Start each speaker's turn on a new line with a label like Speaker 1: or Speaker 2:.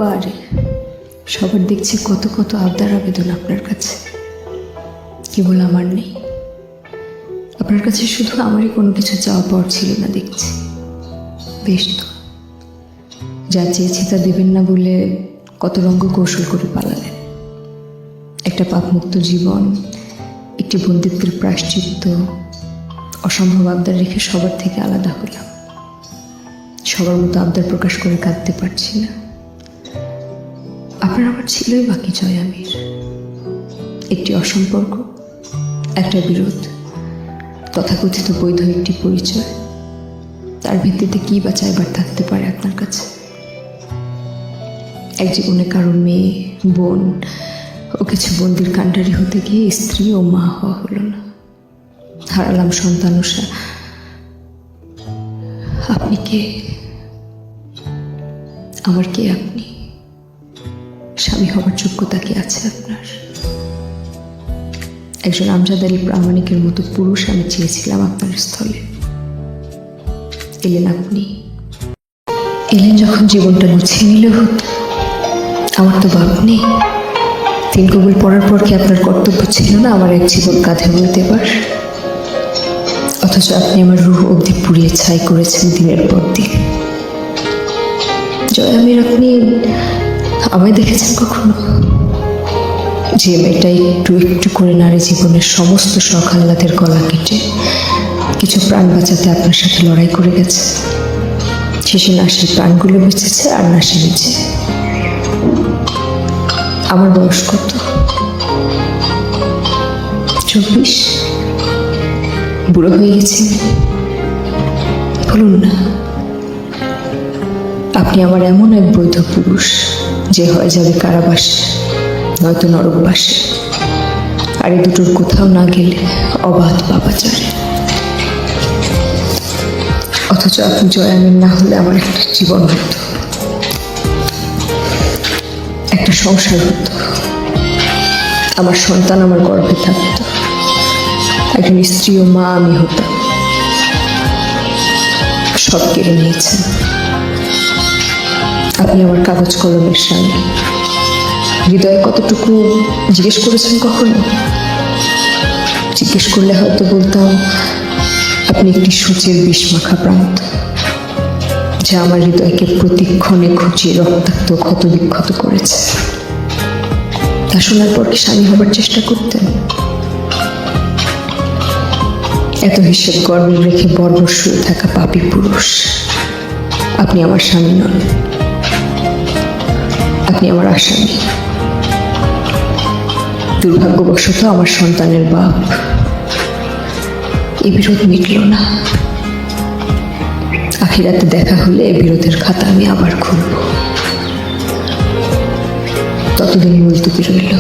Speaker 1: বারে সবার দেখছি কত কত আবদার আবেদন আপনার কাছে, কেবল আমার নেই। আপনার কাছে শুধু আমারই কোনো কিছু চাওয়া পাওয়ার ছিল না দেখছি। বেশ তো, যা চেয়েছি তা দেবেন না বলে কত রঙ্গ কৌশল করে পালালেন। একটা পাপমুক্ত জীবন, একটি বন্দিত্বের প্রায়শ্চিত্ত, অসম্ভব আবদার রেখে সবার থেকে আলাদা হলাম। সবার মতো আবদার প্রকাশ করে কাঁদতে পারছি না। আপনার আবার ছিলই বাকি জয়ামির, একটি অসম্পর্ক, একটা বিরোধ, তথাকথিত বৈধ একটি পরিচয়। তার ভিত্তিতে কি বা চাইবার থাকতে পারে আপনার কাছে? এক জীবনে কারো মেয়ে, বোন ও কিছু বন্দির কাণ্ডারি হতে গিয়ে স্ত্রী ও মা হওয়া হলো না। হারালাম সন্তানুষা। আপনি কে? আমার কে আপনি? স্বামী হবার যোগ্যতা কি আছে আপনার? একজন আমজাদ আলী প্রামাণিকের মতো পুরুষ আমি চেয়েছিলাম আপনার স্থলে। এলেন আপনি। এলেন যখন জীবনটা গুছিয়ে নিলে হতো। আমার তো বাপ নেই। 3 কবুল পড়ার পর কি আপনার কর্তব্য ছিল না আমার এক জীবন কাঁধে বলে দেবার? অথচ আপনি আমার রূহ অবধি পুড়িয়ে ছাই করেছেন দিনের পর দিন। জয়ামির, আপনি আমায় দেখেছেন কখনো? যে মেয়েটা একটু একটু করে নারী জীবনের সমস্ত শখ আহ্লাদের গলা কেটে কিছু প্রাণ বাঁচাতে আপনার সাথে লড়াই করে গেছে। শেষে না সে প্রাণগুলো বেঁচেছে আর না সে নিজে। আমার বয়স কত? 24। বুড়ো হয়ে গেছি? বলুন না। আপনি আমার এমন এক বৈধ পুরুষ যে হয় যাবে কারাবাসে, নয়তো নরকবাসে, আর এই দুটোর কোথাও না গেলে অবাধ পাপাচারে। অথচ আপনি জয়ামিন না হলে আমার একটা জীবন হতো, একটা সংসার হতো, আমার সন্তান আমার গর্ভে থাকতো, একজন স্ত্রী ও মা আমি হতাম। সব কেড়ে নিয়েছেন। আপনি আমার কাগজ কলমের স্বামী। হৃদয়ে কতটুকু জিজ্ঞেস করেছেন কখনো? জিজ্ঞেস করলে হয়তো বলতাম আপনি একটি সূচের বিষমাখা প্রান্ত, যা আমার হৃদয়কে প্রতিক্ষণে খুঁচিয়ে রক্তাক্ত ক্ষত বিক্ষত করেছে। তা শোনার পর কি স্বামী হবার চেষ্টা করতেন? এত হিসেব গর্বে রেখে বর্বর শুয়ে থাকা পাপী পুরুষ, আপনি আমার স্বামী নন, আপনি আমার আসামি। দুর্ভাগ্যবশত আমার সন্তানের বাপ। এই বিরোধ মিটল না। আখিরাতে দেখা হলে এই বিরোধের খাতা আমি আবার খুলব। ততদিন মুলতুবি রইল।